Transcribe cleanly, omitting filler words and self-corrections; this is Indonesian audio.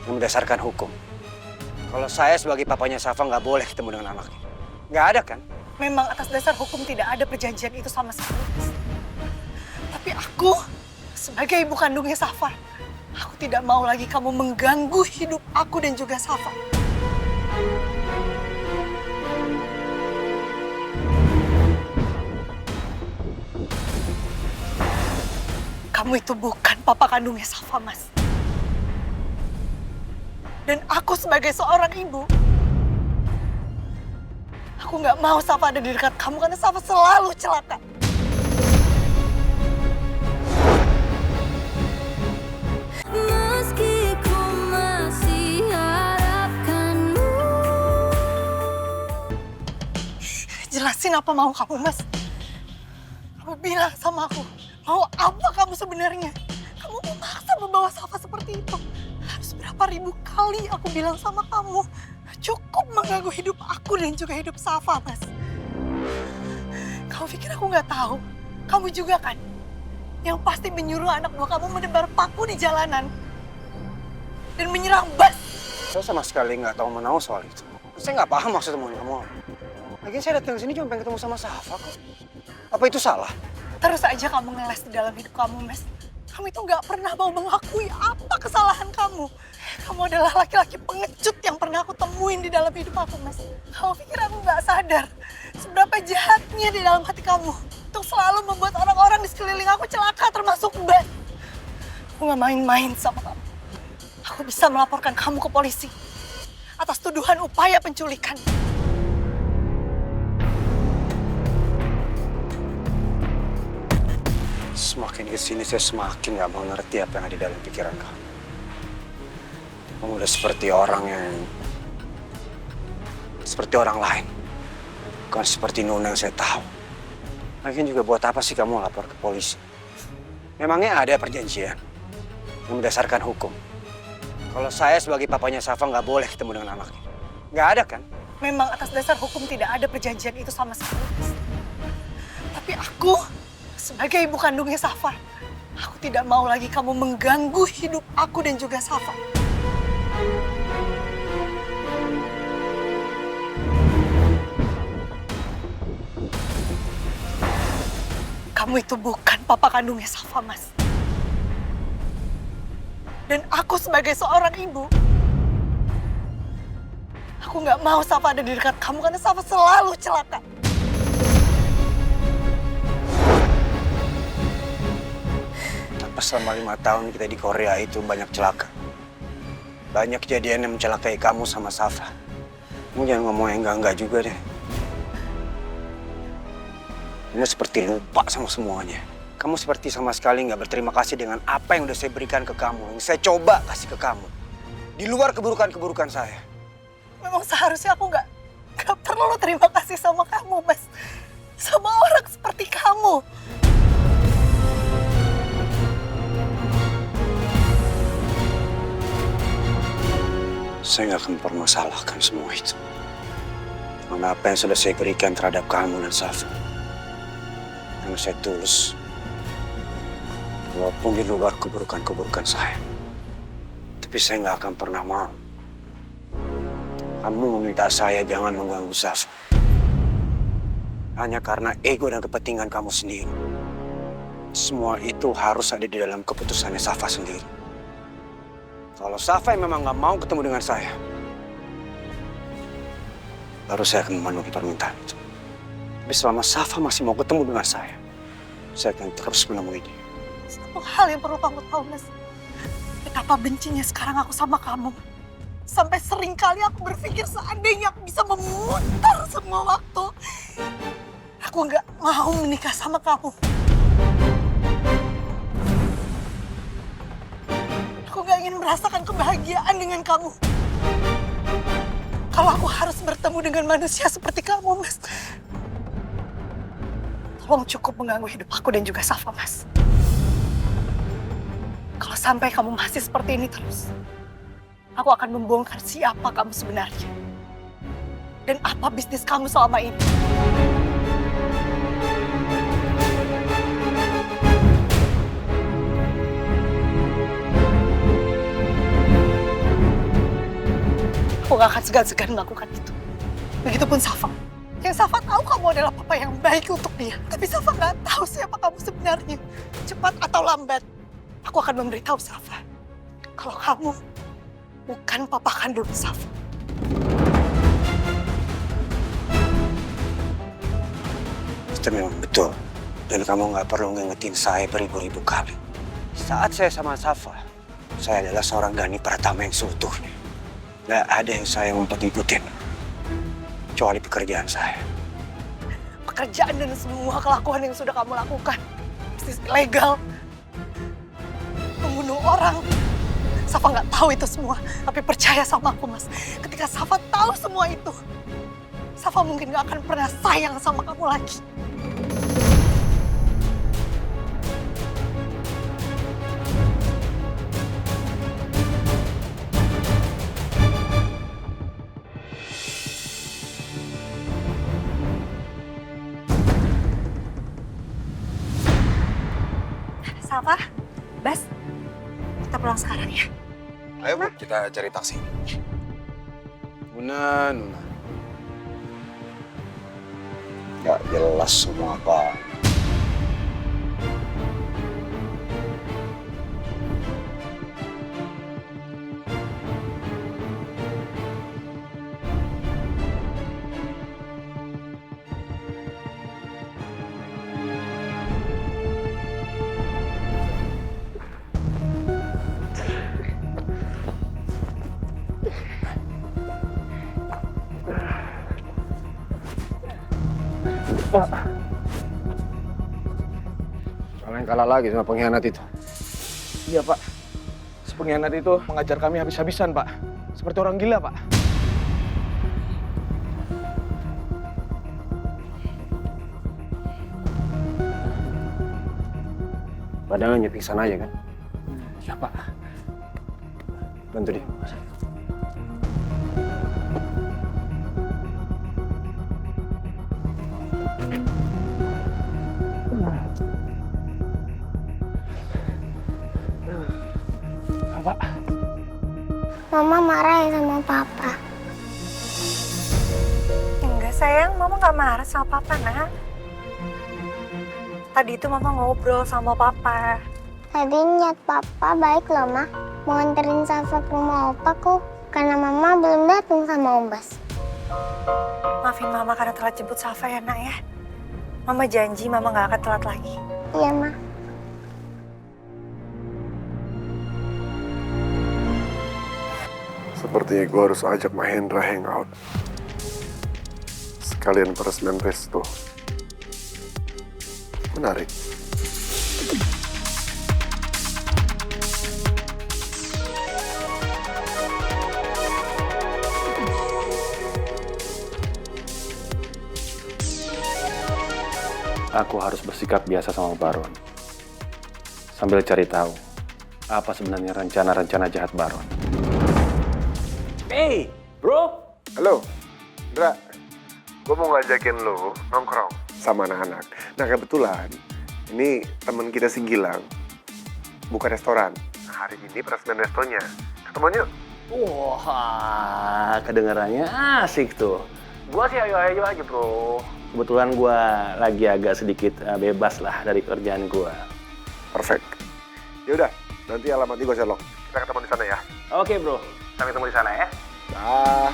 yang berdasarkan hukum. Kalau saya sebagai papanya Safa nggak boleh ketemu dengan anaknya. Nggak ada kan? Memang atas dasar hukum tidak ada perjanjian itu sama sekali, Mas. Tapi aku, sebagai ibu kandungnya Safa, aku tidak mau lagi kamu mengganggu hidup aku dan juga Safa. Kamu itu bukan papa kandungnya Safa, Mas. Dan aku sebagai seorang ibu, aku nggak mau Safa ada di dekat kamu karena Safa selalu celaka. Meski ku masih harapkanmu. Jelasin apa mau kamu, Mas. Kamu bilang sama aku, mau apa kamu sebenarnya? Kamu memaksa membawa Safa seperti itu. Harus berapa ribu kali aku bilang sama kamu, cukup mengganggu hidup aku dan juga hidup Safa, Mas. Kamu pikir aku nggak tahu? Kamu juga kan? Yang pasti menyuruh anak buah kamu menebar paku di jalanan. Dan menyerang bus. Saya sama sekali nggak tahu menau soal itu. Saya nggak paham maksud temuan kamu. Lagian saya datang ke sini cuma pengen ketemu sama Safa kok. Apa itu salah? Terus aja kamu ngeles di dalam hidup kamu, Mas. Kamu itu nggak pernah mau mengakui apa kesalahan kamu. Kamu adalah laki-laki pengecut yang pernah aku temuin di dalam hidup aku, Mas. Kamu pikir aku nggak sadar seberapa jahatnya di dalam hati kamu untuk selalu membuat orang-orang di sekeliling aku celaka, termasuk Mbak. Aku nggak main-main sama kamu. Aku bisa melaporkan kamu ke polisi atas tuduhan upaya penculikan. Semakin kesini saya semakin nggak mengerti apa yang ada di dalam pikiran kamu. Kamu udah seperti orang lain. Bukan seperti Nona yang saya tahu. Lagian juga buat apa sih kamu lapor ke polisi? Memangnya ada perjanjian yang berdasarkan hukum. Kalau saya sebagai papanya Safa nggak boleh ketemu dengan anaknya. Nggak ada kan? Memang atas dasar hukum tidak ada perjanjian itu sama sekali, Mas. Tapi aku, sebagai ibu kandungnya Safa, aku tidak mau lagi kamu mengganggu hidup aku dan juga Safa. Kamu itu bukan papa kandungnya Safa, Mas. Dan aku sebagai seorang ibu, aku nggak mau Safa ada di dekat kamu karena Safa selalu celaka. Apa selama 5 tahun kita di Korea itu banyak celaka? Banyak kejadian yang mencelakai kamu sama Safa. Kamu jangan ngomong yang enggak-enggak juga deh. Kamu seperti lupa sama semuanya. Kamu seperti sama sekali nggak berterima kasih dengan apa yang udah saya berikan ke kamu, yang saya coba kasih ke kamu. Di luar keburukan-keburukan saya. Memang seharusnya aku nggak perlu terima kasih sama kamu, Mas. Sama orang seperti kamu. Saya nggak akan pernah salahkan semua itu. Karena apa yang sudah saya berikan terhadap kamu dan Safa. Karena saya tulus. Walaupun di luar keburukan-keburukan saya. Tapi saya nggak akan pernah mau. Kamu meminta saya jangan mengganggu Safa. Hanya karena ego dan kepentingan kamu sendiri. Semua itu harus ada di dalam keputusannya Safa sendiri. Kalau Safa yang memang nggak mau ketemu dengan saya, baru saya akan memenuhi permintaan itu. Tapi selama Safa masih mau ketemu dengan saya akan terus menemui dia. Satu hal yang perlu kamu tahu, Mas. Betapa bencinya sekarang aku sama kamu. Sampai sering kali aku berpikir seandainya aku bisa memutar semua waktu, aku nggak mau menikah sama kamu. Aku nggak ingin merasakan kebahagiaan dengan kamu. Kalau aku harus bertemu dengan manusia seperti kamu, Mas. Tolong cukup mengganggu hidup aku dan juga Safa, Mas. Kalau sampai kamu masih seperti ini terus, aku akan membongkar siapa kamu sebenarnya. Dan apa bisnis kamu selama ini. aku gak akan segan-segan melakukan itu. Begitupun Safa. Yang Safa tahu kamu adalah papa yang baik untuk dia. Tapi Safa gak tahu siapa kamu sebenarnya. Cepat atau lambat, aku akan memberitahu Safa. Kalau kamu bukan papa kandung Safa. Itu memang betul. Dan kamu nggak perlu ngingetin saya beribu-ribu kali. Saat saya sama Safa, saya adalah seorang Gani Pratama yang seutuhnya. Nggak ada yang saya mau ikutin. Kecuali pekerjaan saya. Pekerjaan dan semua kelakuan yang sudah kamu lakukan. Bisnis ilegal. Membunuh orang. Safa nggak tahu itu semua. Tapi percaya sama aku, Mas. Ketika Safa tahu semua itu, Safa mungkin nggak akan pernah sayang sama kamu lagi. Safa, Bas, kita pulang sekarang ya. Ayo Bu, kita cari taksi. Nuna. Nggak jelas semua, Pak. Kalian kalah lagi sama pengkhianat itu. Iya Pak, si pengkhianat itu mengajar kami habis-habisan Pak. Seperti orang gila Pak. Padahal hanya pingsan aja kan? Iya Pak. Bantu dia. Pak. Mama marah ya sama papa. Enggak sayang, Mama nggak marah sama Papa, nak. Tadi itu Mama ngobrol sama Papa. Tadi niat papa baik loh, Ma. Mau nganterin Safa ke rumah opa kok. Karena mama belum datang sama Om Bas. Maafin Mama karena telat jemput Safa ya, nak ya. Mama janji Mama nggak akan telat lagi. Iya, Ma. Sepertinya gue harus ajak Mahendra hangout. Sekalian peresmian resto. Menarik. Aku harus bersikap biasa sama Baron. Sambil cari tahu apa sebenarnya rencana-rencana jahat Baron. Hey, bro. Halo, Indra. Gue mau ngajakin lo nongkrong sama anak-anak. Nah kebetulan, ini teman kita si Gilang buka restoran. Hari ini peresmian restonya. Ketemuan yuk. Wah, kedengarannya asik tuh. Gua sih ayo-ayo aja, bro. Kebetulan gua lagi agak sedikit bebas lah dari kerjaan gua. Perfect. Yaudah, nanti alamatnya gue share. Kita ketemu di sana ya. Oke, bro. Sampai ketemu di sana ya. Dah.